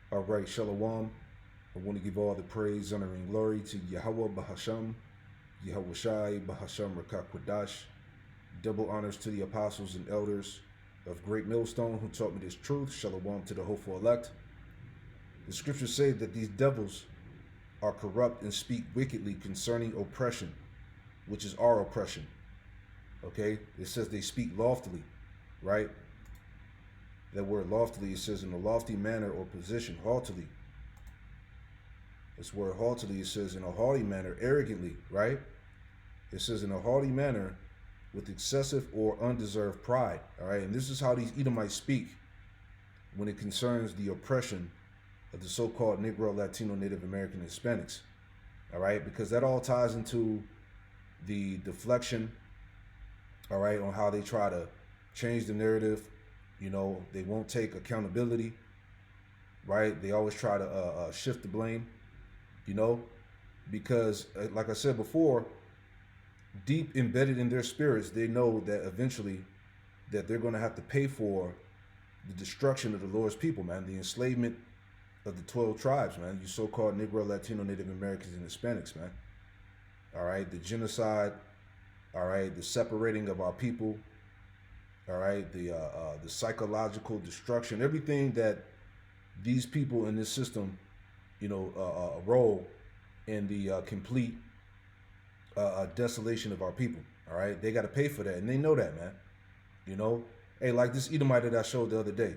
All right, Shalom. I want to give all the praise, honor, and glory to Yahweh Bahasham, Yahweh Shai, Bahasham Rakakwadash. Double honors to the apostles and elders of Great Millstone who taught me this truth. Shalom to the hopeful elect. The scriptures say that these devils are corrupt and speak wickedly concerning oppression, which is our oppression. Okay? It says they speak loftily, right? That word loftily, it says in a lofty manner or position, haughtily. This word haughtily, it says in a haughty manner, arrogantly, right? It says in a haughty manner with excessive or undeserved pride, all right? And this is how these Edomites speak when it concerns the oppression of the so-called Negro, Latino, Native American, Hispanics, all right? Because that all ties into the deflection, all right, on how they try to change the narrative. You know, they won't take accountability, right? They always try to shift the blame, you know, because like I said before, deep embedded in their spirits, they know that eventually that they're going to have to pay for the destruction of the Lord's people, man, the enslavement of the 12 tribes, man, you so-called Negro, Latino, Native Americans, and Hispanics, man. All right, the genocide, all right, the separating of our people, all right, the psychological destruction, everything that these people in this system, you know, role in the complete desolation of our people. All right, they got to pay for that, and they know that, man. You know, hey, like this Edomite that I showed the other day,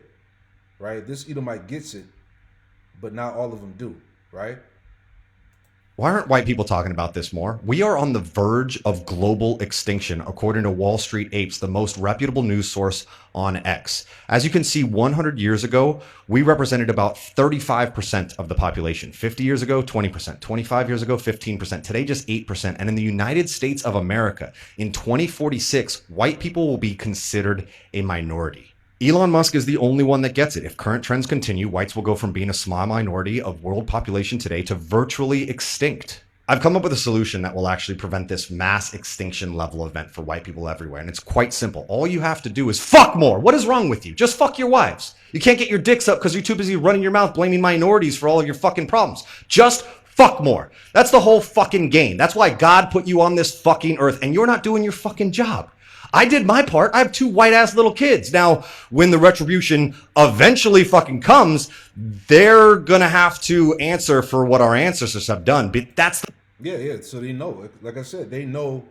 right? This Edomite gets it, but not all of them do, right? Why aren't white people talking about this more? We are on the verge of global extinction, according to Wall Street Apes, the most reputable news source on X. As you can see, 100 years ago, we represented about 35% of the population. 50 years ago, 20%. 25 years ago, 15%. Today, just 8%. And in the United States of America, in 2046, white people will be considered a minority. Elon Musk is the only one that gets it. If current trends continue, whites will go from being a small minority of world population today to virtually extinct. I've come up with a solution that will actually prevent this mass extinction level event for white people everywhere. And it's quite simple. All you have to do is fuck more. What is wrong with you? Just fuck your wives. You can't get your dicks up because you're too busy running your mouth blaming minorities for all of your fucking problems. Just fuck more. That's the whole fucking game. That's why God put you on this fucking earth and you're not doing your fucking job. I did my part. I have two white ass little kids. Now, when the retribution eventually fucking comes, they're gonna have to answer for what our ancestors have done. But that's the Yeah. So they know, like I said, they know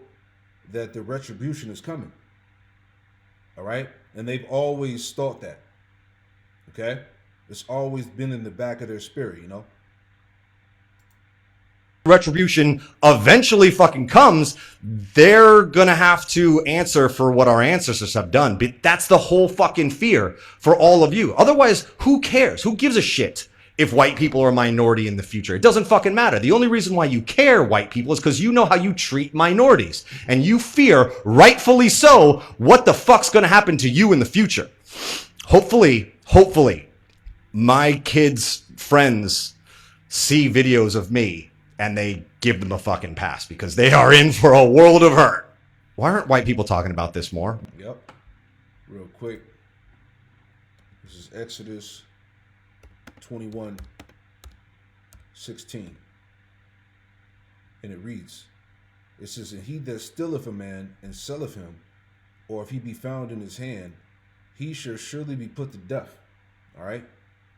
that the retribution is coming. All right, and they've always thought that. Okay, it's always been in the back of their spirit, you know. retribution eventually fucking comes, they're gonna have to answer for what our ancestors have done. But that's the whole fucking fear for all of you. Otherwise, who cares? Who gives a shit if white people are a minority in the future? It doesn't fucking matter. The only reason why you care, white people, is because you know how you treat minorities. And you fear, rightfully so, what the fuck's gonna happen to you in the future. Hopefully, my kids' friends see videos of me and they give them a fucking pass because they are in for a world of hurt. Why aren't white people talking about this more? Yep. Real quick. This is Exodus 21:16. And it reads, it says, and he that stealeth a man and selleth him, or if he be found in his hand, he shall surely be put to death. All right.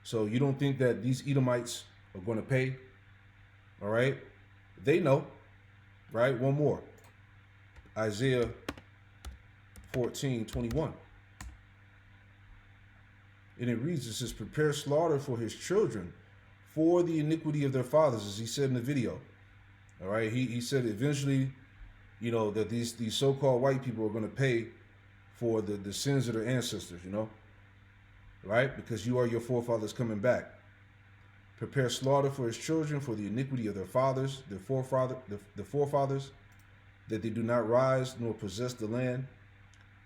So you don't think that these Edomites are going to pay? All right. They know. Right. One more. Isaiah 14:21. And it reads, it says, prepare slaughter for his children for the iniquity of their fathers, as he said in the video. All right. He said eventually, you know, that these so-called white people are going to pay for the sins of their ancestors, you know. Right? Because you are your forefathers coming back. Prepare slaughter for his children for the iniquity of their fathers, the forefathers, that they do not rise nor possess the land,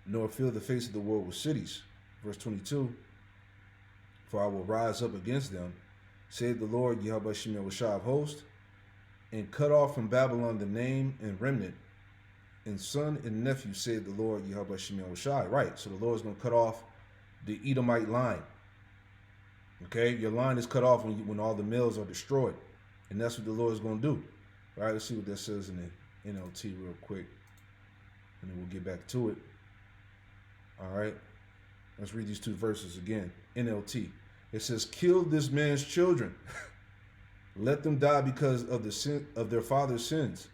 nor fill the face of the world with cities. Verse 22, for I will rise up against them, saith the Lord, Yahweh Shemel of hosts, and cut off from Babylon the name and remnant, and son and nephew, saith the Lord, Yahweh Shemel. Right, so the Lord is going to cut off the Edomite line. Okay, your line is cut off when all the males are destroyed, and that's what the Lord is going to do. All right, let's see what that says in the NLT real quick, and then we'll get back to it. All right, let's read these two verses again. NLT. It says, "Kill this man's children, let them die because of the sin of their father's sins.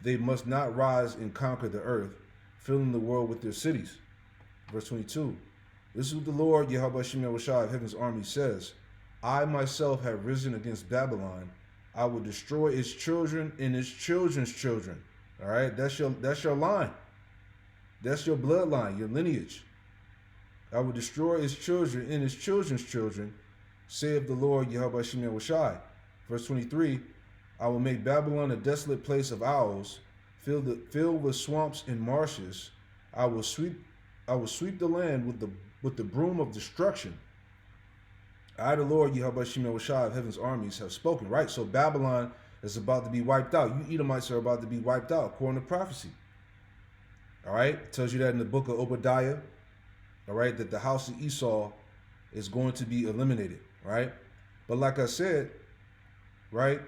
They must not rise and conquer the earth, filling the world with their cities." Verse 22. This is what the Lord, Yahweh Shem Yahushua of Heaven's army says. I myself have risen against Babylon. I will destroy its children and its children's children. All right, that's your line. That's your bloodline, your lineage. I will destroy its children and its children's children, saith the Lord, Yahweh Shem Yahushua. Verse 23. I will make Babylon a desolate place of owls, filled with swamps and marshes. I will sweep the land with the broom of destruction. I, the Lord, Yahweh Shem Yahushua of Heaven's armies, have spoken. Right? So Babylon is about to be wiped out. You Edomites are about to be wiped out, according to prophecy. All right? It tells you that in the book of Obadiah. All right? That the house of Esau is going to be eliminated. Right? But like I said, right?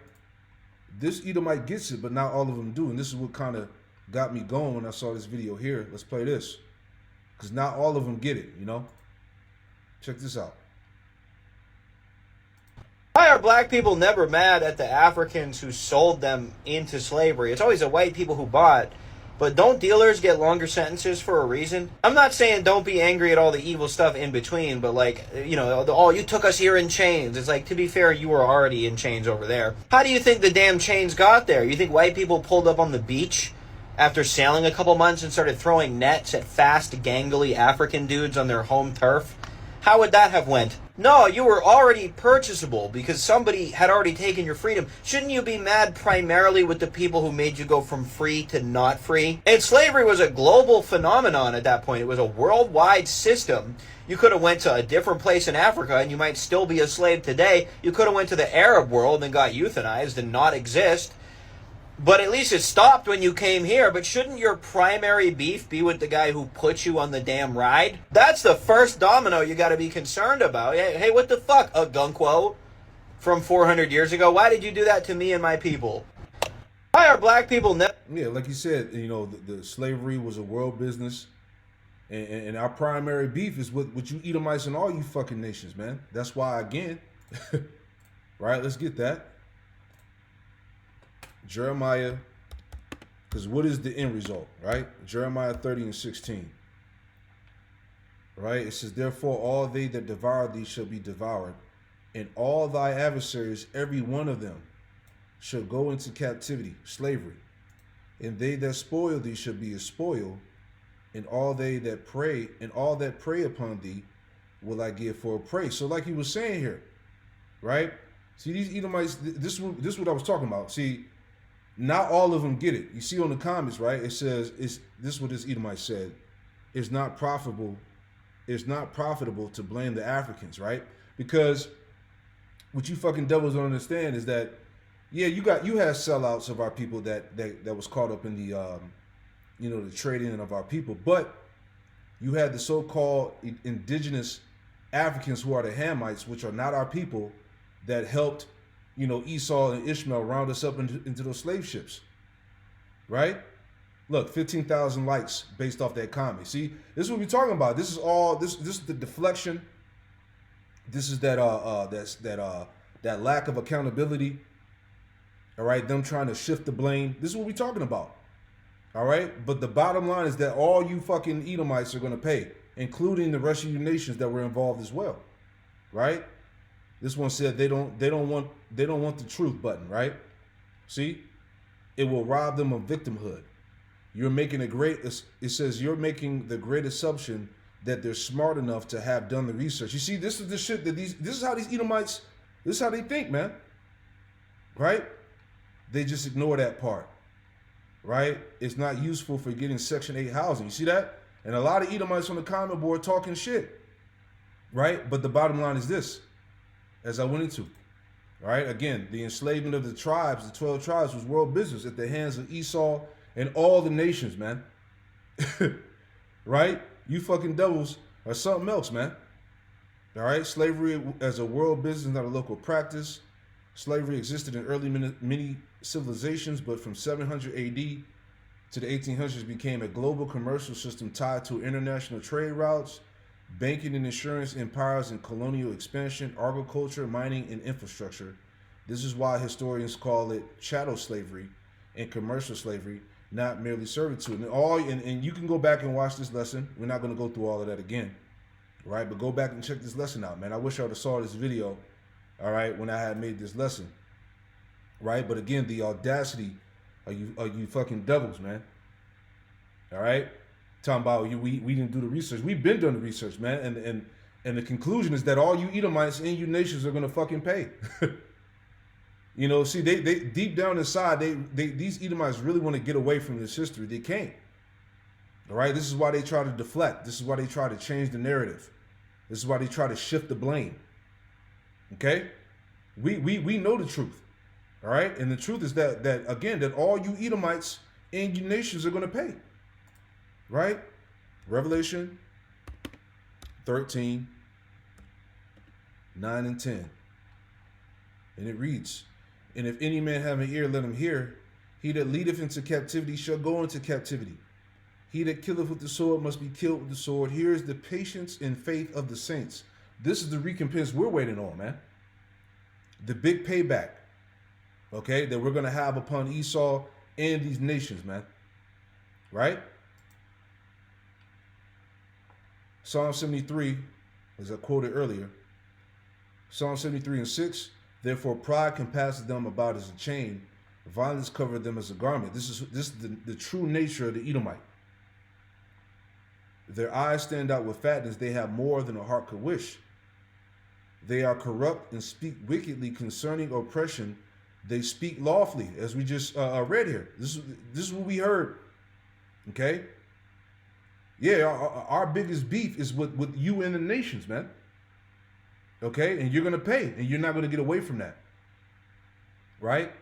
This Edomite gets it, but not all of them do. And this is what kind of got me going when I saw this video here. Let's play this. Because not all of them get it, you know? Check this out. Why are black people never mad at the Africans who sold them into slavery? It's always the white people who bought. But don't dealers get longer sentences for a reason? I'm not saying don't be angry at all the evil stuff in between, but like, you know, oh, you took us here in chains. It's like, to be fair, you were already in chains over there. How do you think the damn chains got there? You think white people pulled up on the beach after sailing a couple months and started throwing nets at fast, gangly African dudes on their home turf? How would that have went? No, you were already purchasable because somebody had already taken your freedom. Shouldn't you be mad primarily with the people who made you go from free to not free? And slavery was a global phenomenon at that point. It was a worldwide system. You could have went to a different place in Africa and you might still be a slave today. You could have went to the Arab world and got euthanized and not exist. But at least it stopped when you came here. But shouldn't your primary beef be with the guy who put you on the damn ride? That's the first domino you got to be concerned about. Hey, what the fuck, Agunkwo from 400 years ago? Why did you do that to me and my people? Why are black people Yeah, like you said, you know, the slavery was a world business. And our primary beef is with you Edomites and all you fucking nations, man. That's why, again, right, let's get that. Jeremiah, because what is the end result, right? Jeremiah 30 and 16. Right? It says, therefore all they that devour thee shall be devoured, and all thy adversaries, every one of them, shall go into captivity, slavery. And they that spoil thee shall be a spoil, and all that prey upon thee will I give for a prey. So like he was saying here, right? See, these Edomites, this is what I was talking about. See, not all of them get it. You see on the comments, right? It says, this is what this Edomite said. It's not profitable to blame the Africans, right? Because what you fucking devils don't understand is that, yeah, you had sellouts of our people that was caught up in the the trading of our people, but you had the so-called indigenous Africans who are the Hamites, which are not our people, that helped Esau and Ishmael round us up into those slave ships, right? Look, 15,000 likes based off that comment. See, this is what we're talking about. This is all this is the deflection. This is that lack of accountability. All right, them trying to shift the blame. This is what we're talking about. All right, but the bottom line is that all you fucking Edomites are going to pay, including the rest of you nations that were involved as well, right? This one said they don't want the truth button, right? See, it will rob them of victimhood. You're making it says you're making the great assumption that they're smart enough to have done the research. You see, this is the shit that this is how these Edomites, this is how they think, man. Right? They just ignore that part. Right? It's not useful for getting Section 8 housing. You see that? And a lot of Edomites on the comment board talking shit. Right? But the bottom line is this. As I went into, right? Again, the enslavement of the tribes, the 12 tribes, was world business at the hands of Esau and all the nations, man. Right? You fucking devils are something else, man. All right, slavery as a world business, not a local practice. Slavery existed in early many civilizations, but from 700 AD to the 1800s became a global commercial system tied to international trade routes, banking and insurance empires, and colonial expansion, agriculture, mining, and infrastructure. This is why historians call it chattel slavery and commercial slavery, not merely servitude. And you can go back and watch this lesson. We're not going to go through all of that again, right? But go back and check this lesson out, man. I wish I would have saw this video, all right, when I had made this lesson, right? But again, the audacity are you fucking devils, man. All right, talking about we didn't do the research. We've been doing the research, man, and the conclusion is that all you Edomites and you nations are gonna fucking pay. You know, see, they deep down inside, these Edomites really want to get away from this history. They can't. All right, this is why they try to deflect. This is why they try to change the narrative. This is why they try to shift the blame. Okay, we know the truth. All right, and the truth is that again that all you Edomites and you nations are gonna pay. Right? Revelation 13, 9 and 10. And it reads, "And if any man have an ear, let him hear. He that leadeth into captivity shall go into captivity. He that killeth with the sword must be killed with the sword. Here is the patience and faith of the saints." This is the recompense we're waiting on, man. The big payback, okay, that we're going to have upon Esau and these nations, man. Right? Psalm 73, as I quoted earlier, Psalm 73 and 6, "Therefore pride compasseth them about as a chain, violence covereth them as a garment." This is the true nature of the Edomite. "Their eyes stand out with fatness, they have more than a heart could wish. They are corrupt and speak wickedly concerning oppression. They speak lawfully," as we just read here. This is what we heard. Okay? Yeah, our biggest beef is with you and the nations, man. Okay? And you're going to pay, and you're not going to get away from that. Right?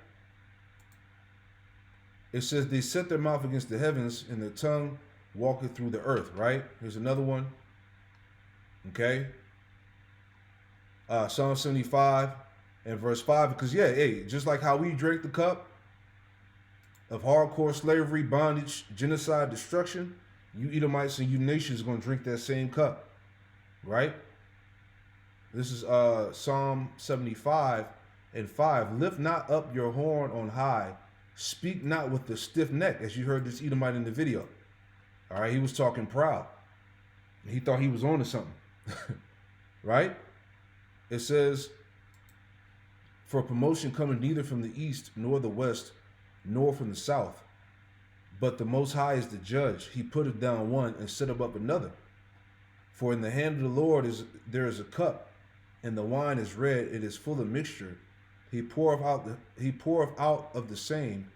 It says, "They set their mouth against the heavens, and their tongue walketh through the earth." Right? Here's another one. Okay? Psalm 75 and verse 5. Because, yeah, hey, just like how we drank the cup of hardcore slavery, bondage, genocide, destruction, you Edomites and you nations are going to drink that same cup, right? This is Psalm 75 and 5. "Lift not up your horn on high. Speak not with the stiff neck," as you heard this Edomite in the video. All right, he was talking proud. He thought he was on to something, right? It says, "For promotion cometh neither from the east, nor the west, nor from the south. But the Most High is the judge. He putteth down one and setteth up another. For in the hand of the Lord there is a cup, and the wine is red, it is full of mixture. He poureth out of the same,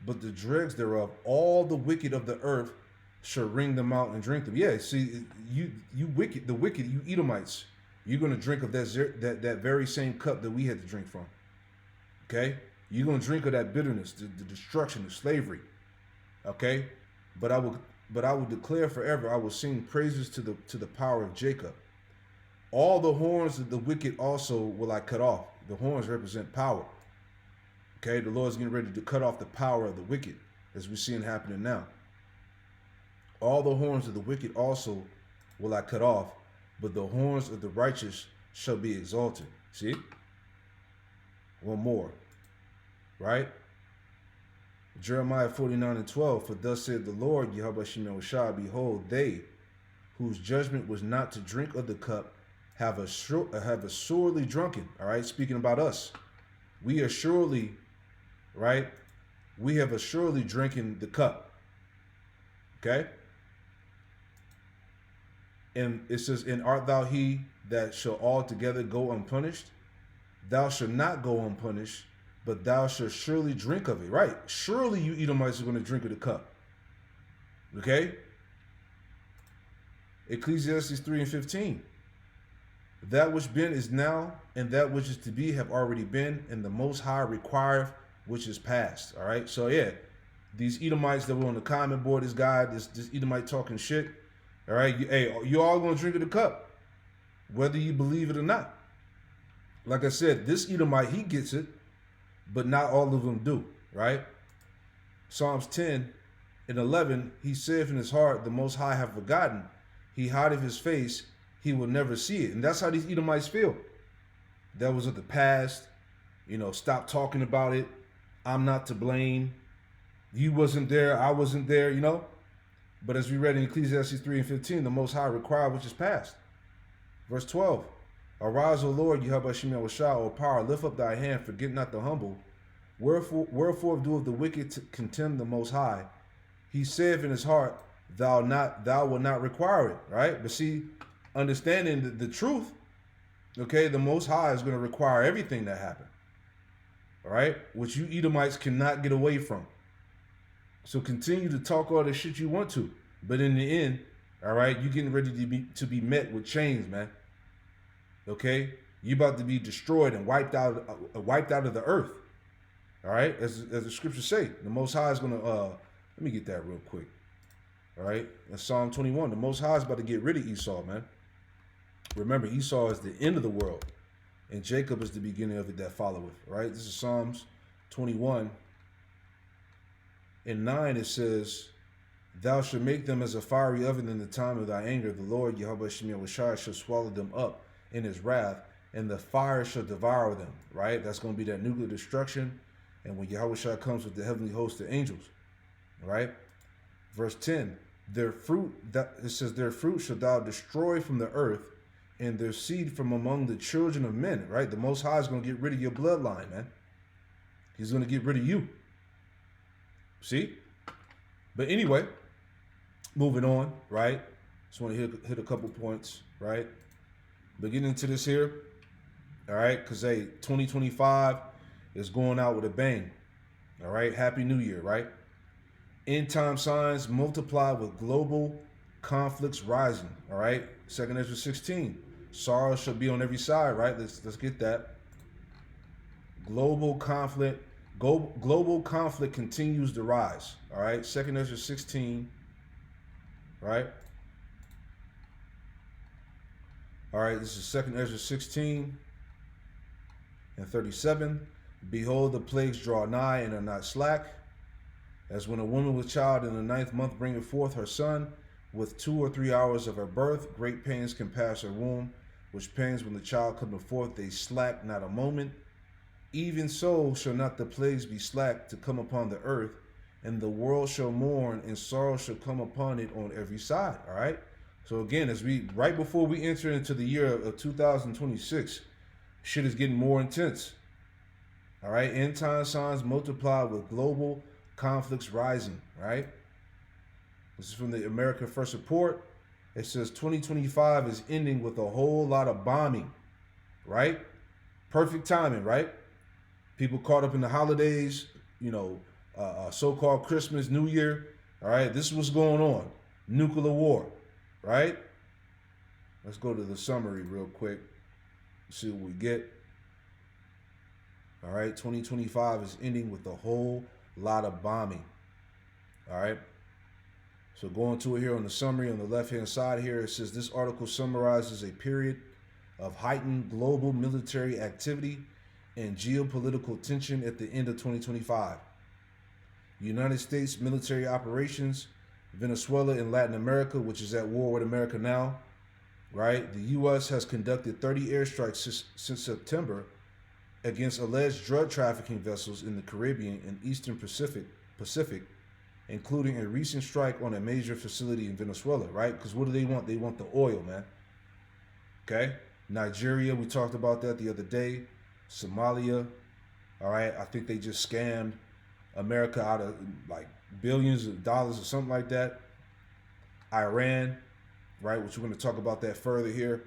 but the dregs thereof, all the wicked of the earth shall wring them out and drink them." Yeah, see, you wicked, you Edomites, you're going to drink of that very same cup that we had to drink from. Okay? You're going to drink of that bitterness, the destruction, the slavery. Okay? But I will declare forever, I will sing praises to the power of Jacob. "All the horns of the wicked also will I cut off." The horns represent power. Okay? The Lord's getting ready to cut off the power of the wicked, as we're seeing happening now. "All the horns of the wicked also will I cut off, but the horns of the righteous shall be exalted." See? One more. Right? Jeremiah 49 and 12. "For thus said the Lord, Yahweh Shemel Shah, behold, they whose judgment was not to drink of the cup have assuredly drunken." All right, speaking about us. We are surely, right? We have assuredly drinking the cup. Okay? And it says, "And art thou he that shall altogether go unpunished? Thou shalt not go unpunished, but thou shalt surely drink of it." Right? Surely you Edomites are going to drink of the cup. Okay? Ecclesiastes 3 and 15. "That which been is now, and that which is to be have already been, and the Most High requireth which is past." All right? So, yeah, these Edomites that were on the comment board, this guy, this Edomite talking shit, all right? You all going to drink of the cup. whether you believe it or not. Like I said, this Edomite, he gets it, but not all of them do, right? Psalms 10 and 11, he saith in his heart, the Most High have forgotten. He hideth his face, he will never see it. And that's how these Edomites feel. That was of the past. Stop talking about it. I'm not to blame. You wasn't there, I wasn't there, But as we read in Ecclesiastes 3 and 15, the Most High required which is past. Verse 12, arise, O Lord, Yahweh Shem Yahushua, O power, lift up thy hand, forget not the humble. Wherefore doeth the wicked contemn the Most High? He saith in his heart, thou will not require it, right? But see, understanding the truth, okay, the Most High is going to require everything that happened, all right? Which you Edomites cannot get away from. So continue to talk all the shit you want to, but in the end, all right, you getting ready to be met with chains, man. Okay, you about to be destroyed and wiped out of the earth. All right, as the scriptures say, the Most High is gonna. Let me get that real quick. All right, in Psalm 21, the Most High is about to get rid of Esau, man. Remember, Esau is the end of the world, and Jacob is the beginning of it that followeth. All right, this is Psalms 21. In 9, it says, thou shalt make them as a fiery oven in the time of thy anger. The Lord, Yahweh Shem Yahushua, shall swallow them up in his wrath, and the fire shall devour them, right? That's going to be that nuclear destruction. And when Yahushua comes with the heavenly host of angels, right? Verse 10, their fruit shall thou destroy from the earth, and their seed from among the children of men, right? The Most High is going to get rid of your bloodline, man. He's going to get rid of you. See? But anyway, moving on, right? Just want to hit a couple points, right? But getting into this here, all right? Because, hey, 2025 is going out with a bang, all right? Happy New Year, right? End time signs multiply with global conflicts rising, all right? 2 Ezra 16, sorrow shall be on every side, right? Let's get that. Global conflict continues to rise, all right? 2 Ezra 16, right? All right, this is 2 Ezra 16 and 37. Behold, the plagues draw nigh and are not slack, as when a woman with child in the 9th month bringeth forth her son, with 2 or 3 hours of her birth, great pains compass her womb, which pains when the child cometh forth, they slack not a moment. Even so shall not the plagues be slack to come upon the earth, and the world shall mourn, and sorrow shall come upon it on every side. All right. So again, right before we enter into the year of 2026, shit is getting more intense. All right. End time signs multiply with global conflicts rising. Right. This is from the America First Report. It says 2025 is ending with a whole lot of bombing. Right. Perfect timing. Right. People caught up in the holidays, so-called Christmas, New Year. All right, this is what's going on. Nuclear war, right? Let's go to the summary real quick. See what we get. All right, 2025 is ending with a whole lot of bombing. All right. So going to it here on the summary on the left-hand side here, it says this article summarizes a period of heightened global military activity and geopolitical tension at the end of 2025. United States military operations, Venezuela and Latin America, which is at war with America now, right? The U.S. has conducted 30 airstrikes since September against alleged drug trafficking vessels in the Caribbean and Eastern Pacific, including a recent strike on a major facility in Venezuela, right? Because what do they want? They want the oil, man. Okay? Nigeria, we talked about that the other day. Somalia, all right? I think they just scammed America out of like billions of dollars or something like that. Iran, right? Which we're going to talk about that further here.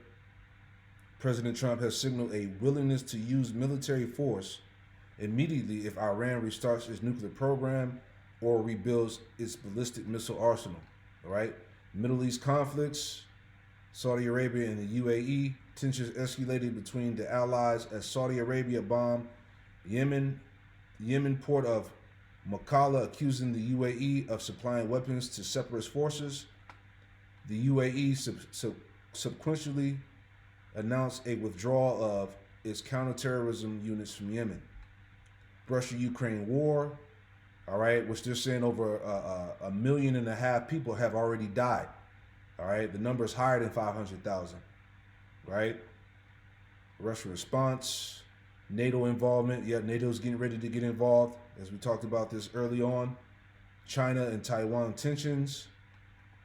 President Trump has signaled a willingness to use military force immediately if Iran restarts its nuclear program or rebuilds its ballistic missile arsenal, all right? Middle East conflicts, Saudi Arabia and the UAE, tensions escalated between the allies as Saudi Arabia bombed Yemen port of Makalla, accusing the UAE of supplying weapons to separatist forces. The UAE subsequently announced a withdrawal of its counterterrorism units from Yemen. Russia-Ukraine war, all right, which they're saying over a million and a half people have already died. All right, the number is higher than 500,000. Right? Russian response, NATO involvement. Yeah, NATO's getting ready to get involved, as we talked about this early on. China and Taiwan tensions.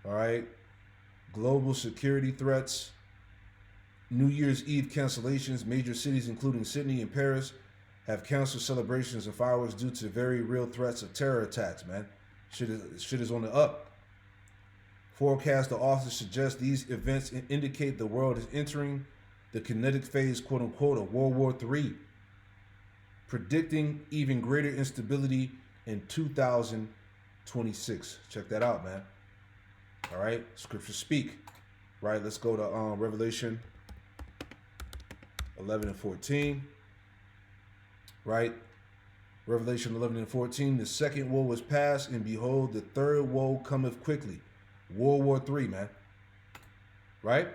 All right, global security threats. New Year's Eve cancellations. Major cities, including Sydney and Paris, have canceled celebrations and fireworks due to very real threats of terror attacks, man. Shit is on the up. Forecast the authors suggest these events indicate the world is entering the kinetic phase, quote unquote, of World War III, predicting even greater instability in 2026. Check that out, man. All right, scriptures speak. Right, let's go to Revelation 11 and 14. Right, Revelation 11 and 14. The second woe was past, and behold, the third woe cometh quickly. World War III, man. Right?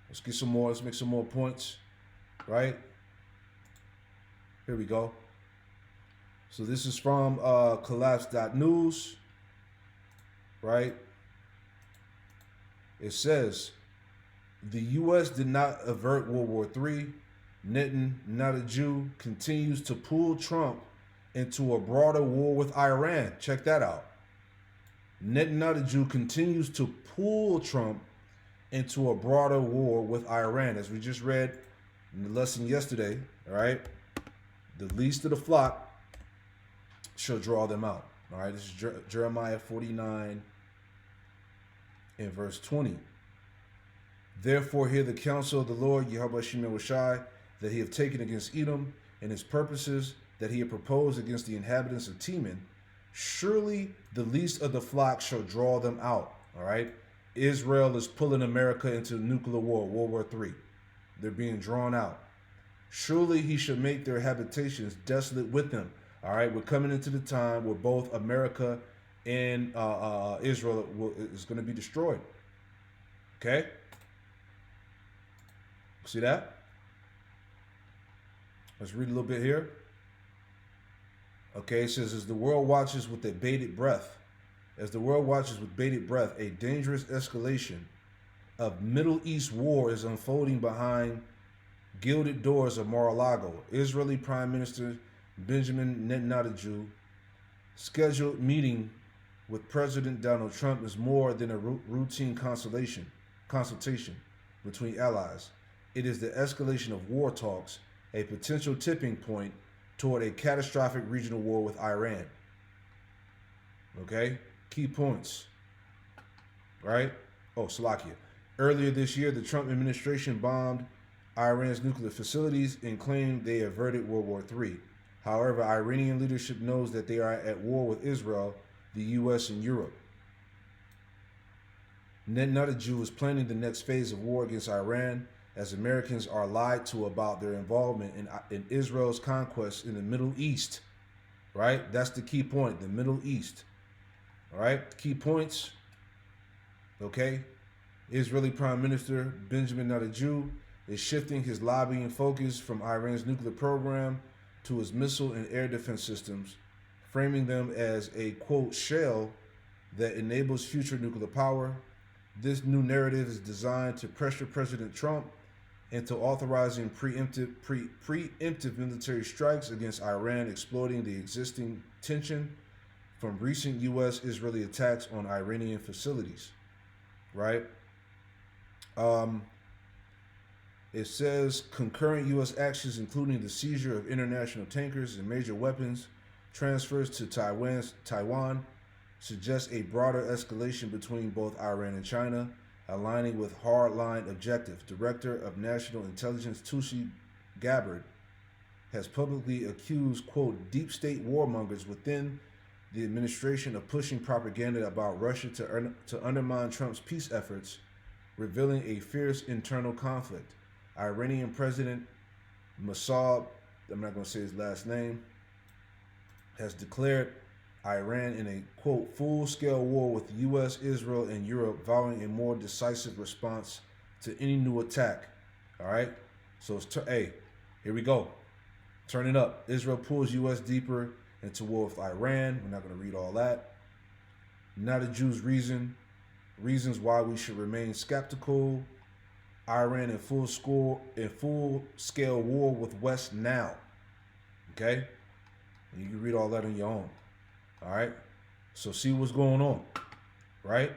Let's get some more. Let's make some more points. Right? Here we go. So this is from collapse.news. Right? It says, the U.S. did not avert World War III. Netanyahu continues to pull Trump into a broader war with Iran. Check that out. Netanyahu continues to pull Trump into a broader war with Iran. As we just read in the lesson yesterday, all right? The least of the flock shall draw them out. All right, this is Jeremiah 49 and verse 20. Therefore hear the counsel of the Lord, Yahweh Shemel Shai, that he have taken against Edom, and his purposes that he have proposed against the inhabitants of Teman. Surely the least of the flock shall draw them out. All right. Israel is pulling America into nuclear war, World War III. They're being drawn out. Surely he shall make their habitations desolate with them. All right. We're coming into the time where both America and Israel is going to be destroyed. Okay. See that? Let's read a little bit here. Okay, it says, as the world watches with bated breath, a dangerous escalation of Middle East war is unfolding behind gilded doors of Mar-a-Lago. Israeli Prime Minister Benjamin Netanyahu scheduled meeting with President Donald Trump is more than a routine consultation between allies. It is the escalation of war talks, a potential tipping point toward a catastrophic regional war with Iran. Okay? Key points. Right? Oh, Slovakia. Earlier this year, the Trump administration bombed Iran's nuclear facilities and claimed they averted World War III. However, Iranian leadership knows that they are at war with Israel, the U.S., and Europe. Netanyahu is planning the next phase of war against Iran, as Americans are lied to about their involvement in Israel's conquest in the Middle East. Right? That's the key point, the Middle East. All right? Key points. Okay? Israeli Prime Minister Benjamin Netanyahu is shifting his lobbying focus from Iran's nuclear program to its missile and air defense systems, framing them as a, quote, shell that enables future nuclear power. This new narrative is designed to pressure President Trump into authorizing preemptive military strikes against Iran, exploiting the existing tension from recent U.S.-Israeli attacks on Iranian facilities. Right? It says concurrent U.S. actions, including the seizure of international tankers and major weapons transfers to Taiwan, suggest a broader escalation between both Iran and China, aligning with hardline objectives. Director of National Intelligence Tulsi Gabbard has publicly accused, quote, deep state warmongers within the administration of pushing propaganda about Russia to undermine Trump's peace efforts, revealing a fierce internal conflict. Iranian President Mossad, I'm not going to say his last name, has declared Iran in a, quote, full-scale war with the U.S., Israel, and Europe, vowing a more decisive response to any new attack. All right. So hey, here we go. Turn it up. Israel pulls U.S. deeper into war with Iran. We're not going to read all that. Now the Jews' reasons why we should remain skeptical. Iran in full scale war with West now. Okay? And you can read all that on your own. All right? So see what's going on. Right?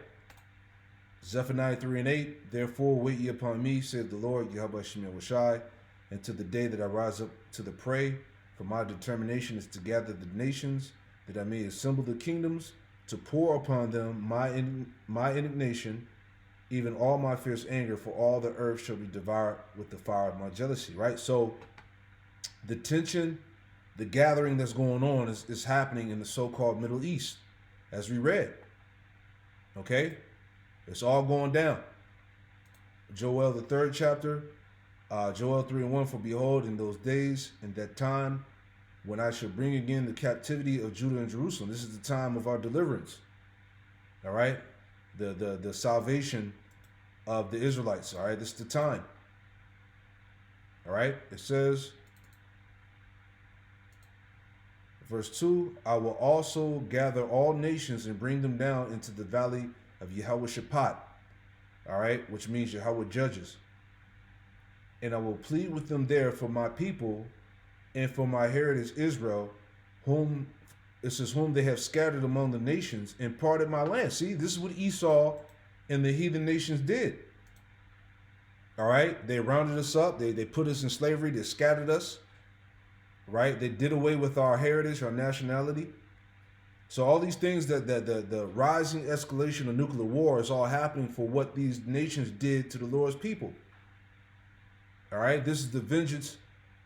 Zephaniah 3 and 8. Therefore wait ye upon me, saith the Lord, Yahweh Shem Shai, and to the day that I rise up to the prey. For my determination is to gather the nations, that I may assemble the kingdoms, to pour upon them my indignation, even all my fierce anger, for all the earth shall be devoured with the fire of my jealousy. Right? So the tension, the gathering that's going on is happening in the so-called Middle East, as we read. Okay? It's all going down. Joel, the 3rd chapter, Joel 3 and 1, for behold, in those days, in that time, when I shall bring again the captivity of Judah and Jerusalem. This is the time of our deliverance. All right? The salvation of the Israelites. All right? This is the time. All right? It says, verse 2, I will also gather all nations and bring them down into the valley of Yahweh Shaphat. All right? Which means Yahweh judges. And I will plead with them there for my people and for my heritage Israel, whom they have scattered among the nations and parted my land. See, this is what Esau and the heathen nations did. All right? They rounded us up. They put us in slavery. They scattered us. Right? They did away with our heritage, our nationality. So all these things that the rising escalation of nuclear war is all happening for what these nations did to the Lord's people. All right? This is the vengeance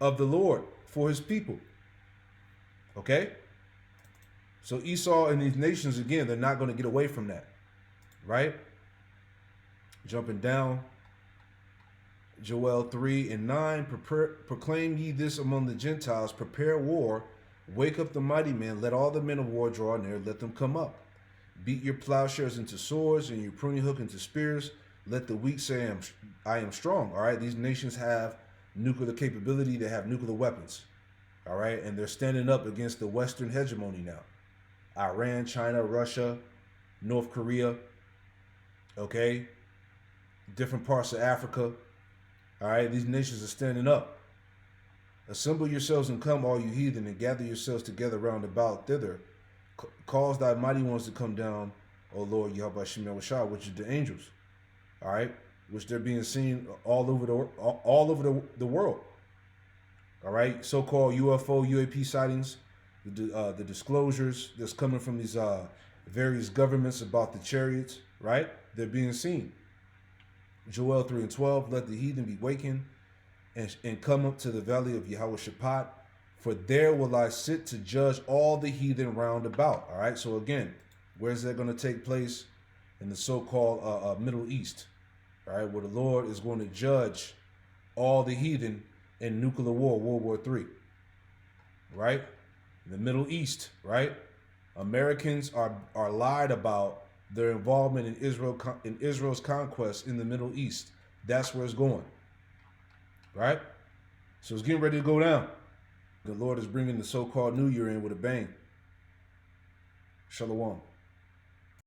of the Lord for his people. Okay? So Esau and these nations, again, they're not going to get away from that. Right? Jumping down. Joel 3 and 9. Proclaim ye this among the Gentiles. Prepare war. Wake up the mighty men. Let all the men of war draw near. Let them come up. Beat your plowshares into swords and your pruning hook into spears. Let the weak say, I am strong. All right? These nations have nuclear capability. They have nuclear weapons. All right? And they're standing up against the Western hegemony now. Iran, China, Russia, North Korea. Okay? Different parts of Africa. All right? These nations are standing up. Assemble yourselves and come, all you heathen, and gather yourselves together round about thither. Cause thy mighty ones to come down, O Lord, Yahweh Shem Shai, which is the angels. All right? Which they're being seen all over the world. All right? So-called UFO, UAP sightings, the disclosures that's coming from these various governments about the chariots, right? They're being seen. Joel 3 and 12, let the heathen be wakened and come up to the valley of Yahweh Shaphat, for there will I sit to judge all the heathen round about. All right? So again, where's that going to take place? In the so-called Middle East. All right? Where the Lord is going to judge all the heathen in nuclear war, World War III. Right? In the Middle East, right? Americans are lied about their involvement in Israel's conquest in the Middle East. That's where it's going. Right? So it's getting ready to go down. The Lord is bringing the so-called New Year in with a bang. Shalom.